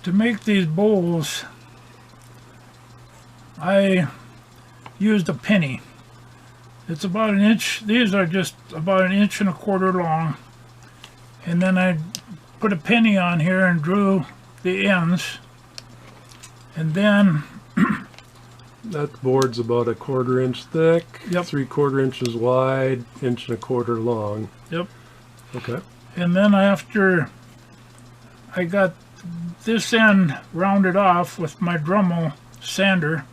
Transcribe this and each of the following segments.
To make these bowls, I used a penny. It's about an inch. These are just about an inch and a quarter long. And then I put a penny on here and drew the ends. And then that board's about a 1/4 inch thick, yep. 3/4 inches wide, 1.25 inches long. Yep. Okay. And then after I got this end rounded off with my Dremel sander,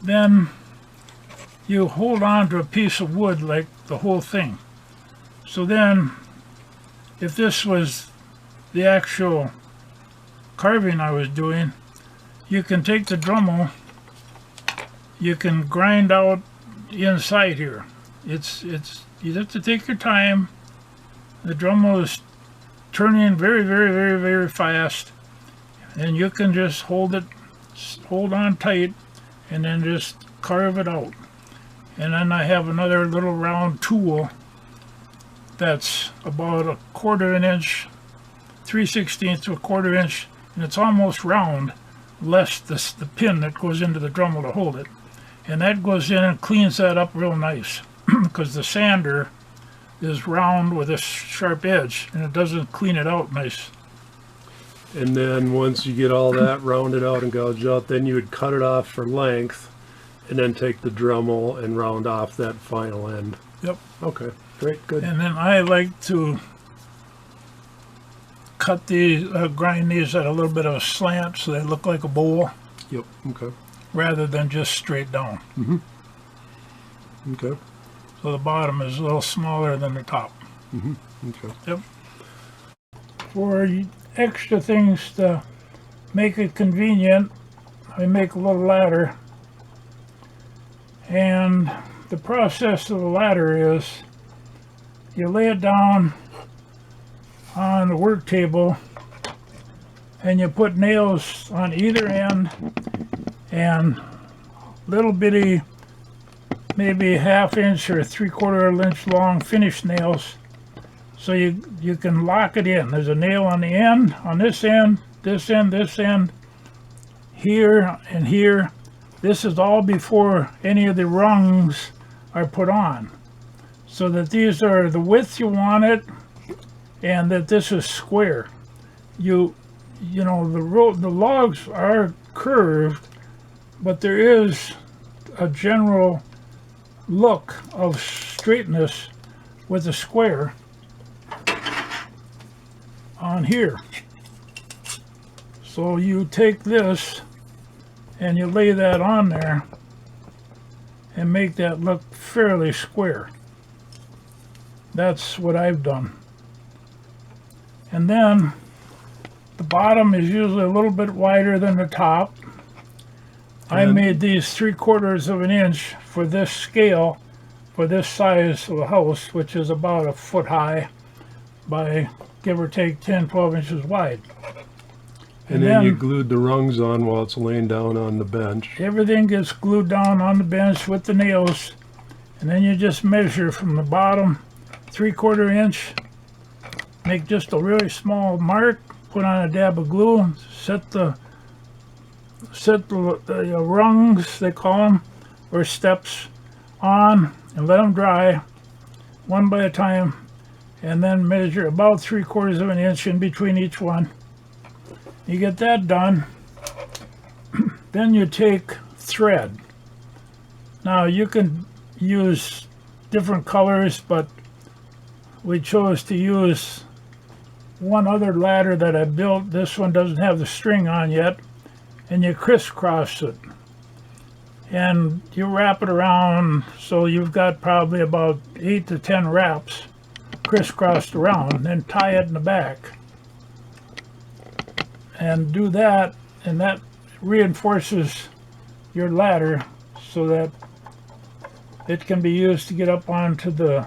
then you hold on to a piece of wood like the whole thing. So then, if this was the actual carving I was doing, you can take the Dremel, you can grind out inside here. It's you have to take your time. The Dremel is turning very, very, very, very fast, and you can just hold on tight, and then just carve it out. And then I have another little round tool that's about a 1/4 inch, 3/16 to a 1/4 inch, and it's almost round, less the pin that goes into the Dremel to hold it. And that goes in and cleans that up real nice, because the sander is round with a sharp edge, and it doesn't clean it out nice. And then once you get all that rounded out and gouged out, then you would cut it off for length, and then take the Dremel and round off that final end. Yep. Okay, great, good. And then I like to cut these, grind these at a little bit of a slant so they look like a bowl. Yep, okay. Rather than just straight down. Mm-hmm. Okay. So the bottom is a little smaller than the top. Mm-hmm. Okay. Yep. For extra things to make it convenient, I make a little ladder. And the process of the ladder is you lay it down on the work table and you put nails on either end and little bitty, maybe 1/2 inch or 3/4 inch long finish nails, so you can lock it in. There's a nail on the end, on this end, this end, this end, here and here. This is all before any of the rungs are put on, so that these are the width you want it, and that this is square. You know the logs are curved, but there is a general look of straightness with a square on here. So you take this and you lay that on there and make that look fairly square. That's what I've done. And then the bottom is usually a little bit wider than the top. I made these 3/4 inch for this scale, for this size of a house, which is about 1 foot high by give or take 10-12 inches wide. And then you glued the rungs on while it's laying down on the bench. Everything gets glued down on the bench with the nails, and then you just measure from the bottom 3/4 inch, make just a really small mark, put on a dab of glue, set the rungs, they call them, or steps, on, and let them dry one by a time, and then measure about 3/4 inch in between each one. You get that done, then you take thread. Now you can use different colors, but we chose to use one other ladder that I built. This one doesn't have the string on yet, and you crisscross it. And you wrap it around, so you've got probably about 8 to 10 wraps crisscrossed around, then tie it in the back. And do that, and that reinforces your ladder so that it can be used to get up onto the,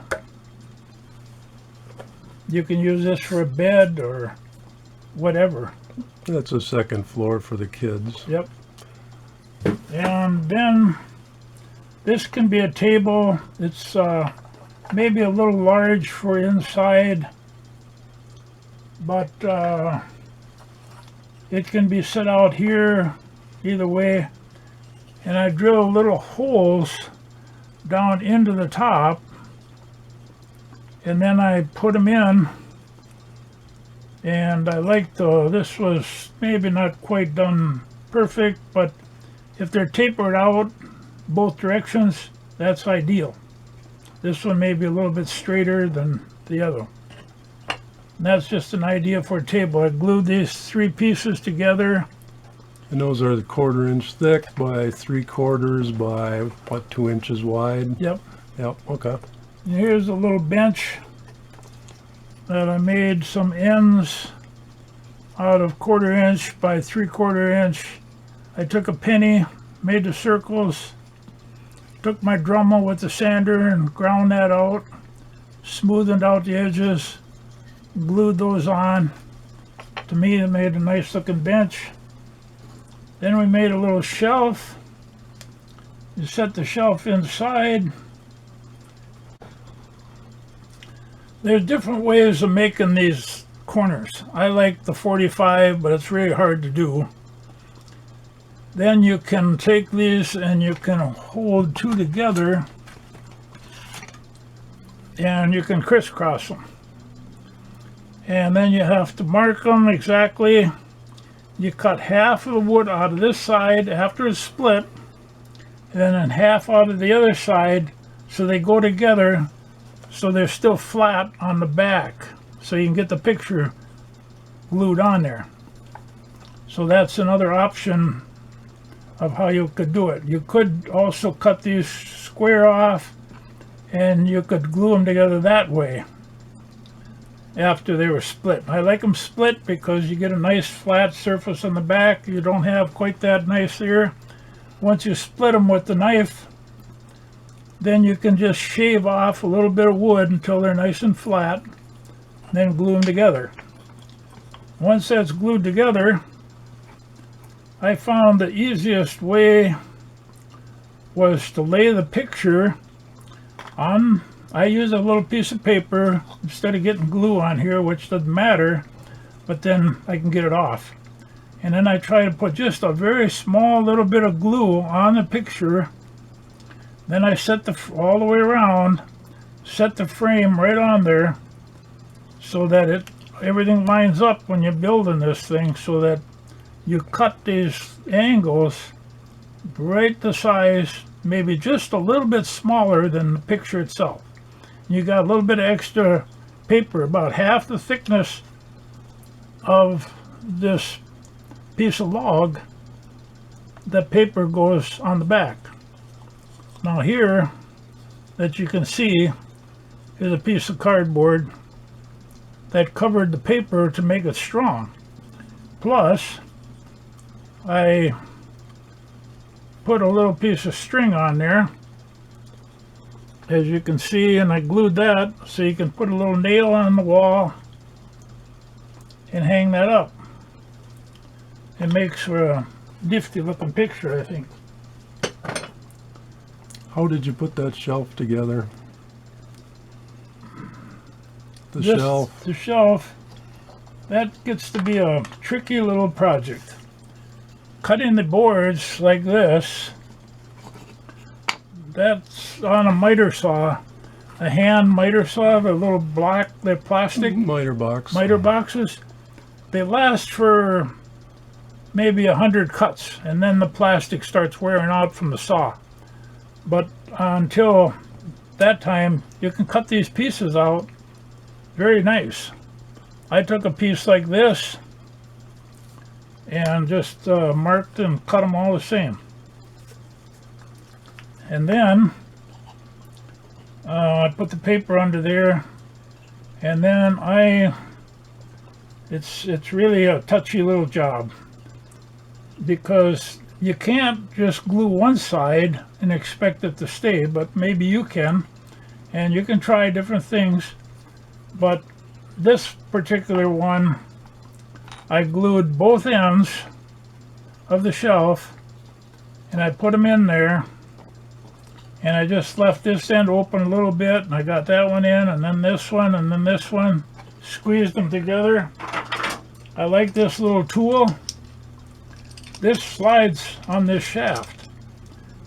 you can use this for a bed or whatever. That's a second floor for the kids. Yep. And then this can be a table. It's maybe a little large for inside, but it can be set out here either way. And I drill little holes down into the top, and then I put them in. And I like this was maybe not quite done perfect, but if they're tapered out both directions, that's ideal. This one may be a little bit straighter than the other. And that's just an idea for a table. I glued these 3 pieces together. And those are the 1/4 inch thick by 3/4 by, what, 2 inches wide? Yep. Yep, okay. And here's a little bench that I made some ends out of 1/4 inch by 3/4 inch. I took a penny, made the circles, took my Dremel with the sander and ground that out, smoothed out the edges, glued those on. To me, it made a nice looking bench. Then we made a little shelf. You set the shelf inside. There's different ways of making these corners. I like the 45, but it's really hard to do. Then you can take these and you can hold 2 together and you can crisscross them. And then you have to mark them exactly. You cut half of the wood out of this side after it's split, and then half out of the other side, so they go together, so they're still flat on the back, so you can get the picture glued on there. So that's another option of how you could do it. You could also cut these square off, and you could glue them together that way after they were split. I like them split because you get a nice flat surface on the back. You don't have quite that nice here. Once you split them with the knife, then you can just shave off a little bit of wood until they're nice and flat, and then glue them together. Once that's glued together, I found the easiest way was to lay the picture on. I use a little piece of paper instead of getting glue on here, which doesn't matter, but then I can get it off. And then I try to put just a very small little bit of glue on the picture. Then I set all the way around, set the frame right on there so that everything lines up when you're building this thing, so that you cut these angles right the size, maybe just a little bit smaller than the picture itself. You got a little bit of extra paper, about half the thickness of this piece of log. That paper goes on the back. Now here, that you can see, is a piece of cardboard that covered the paper to make it strong. Plus, I put a little piece of string on there, as you can see, and I glued that so you can put a little nail on the wall and hang that up. It makes for a nifty looking picture, I think. How did you put that shelf together? The shelf, that gets to be a tricky little project. Cutting the boards like this, that's on a miter saw, a hand miter saw, the little black, they're plastic miter boxes. They last for maybe 100 cuts, and then the plastic starts wearing out from the saw. But until that time, you can cut these pieces out very nice. I took a piece like this and just marked and cut them all the same. And then I put the paper under there, and then it's really a touchy little job, because you can't just glue one side and expect it to stay, but maybe you can, and you can try different things. But this particular one, I glued both ends of the shelf, and I put them in there, and I just left this end open a little bit, and I got that one in, and then this one, and then this one, squeezed them together. I like this little tool. this slides on this shaft.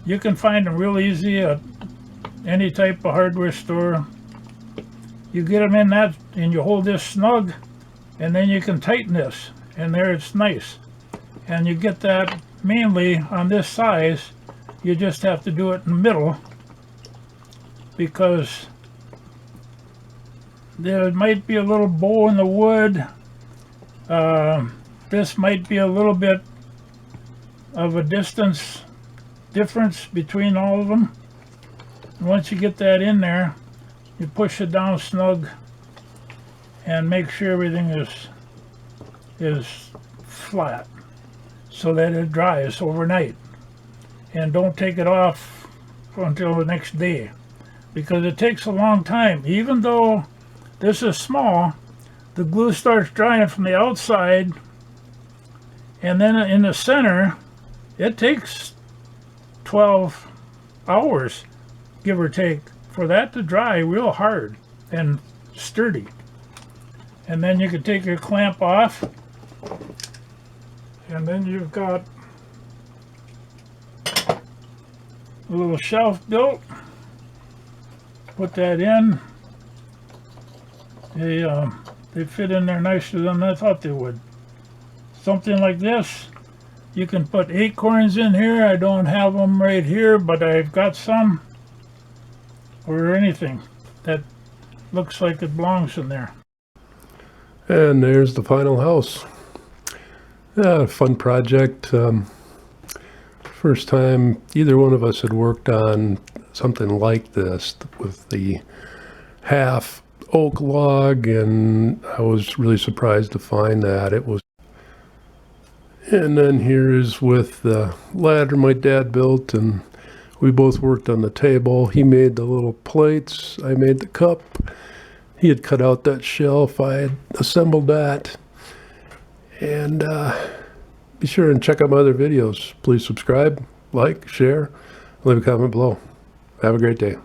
You can find them real easy at any type of hardware store. You get them in that, and you hold this snug, and then you can tighten this, and there it's nice. And you get that mainly on this size. You just have to do it in the middle, because there might be a little bow in the wood. This might be a little bit of a distance difference between all of them. And once you get that in there, you push it down snug and make sure everything is flat so that it dries overnight. And don't take it off until the next day, because it takes a long time. Even though this is small, the glue starts drying from the outside, and then in the center it takes 12 hours, give or take, for that to dry real hard and sturdy. And then you can take your clamp off, and then you've got a little shelf built. Put that in. They fit in there nicer than I thought they would. Something like this. You can put acorns in here. I don't have them right here, but I've got some. Or anything that looks like it belongs in there. And there's the final house. Yeah, fun project. First time either one of us had worked on something like this with the half oak log, and I was really surprised to find that it was. And then here's with the ladder my dad built, and we both worked on the table. He made the little plates, I made the cup. He had cut out that shelf, I had assembled that. And be sure and check out my other videos. Please subscribe, like, share, leave a comment below. Have a great day.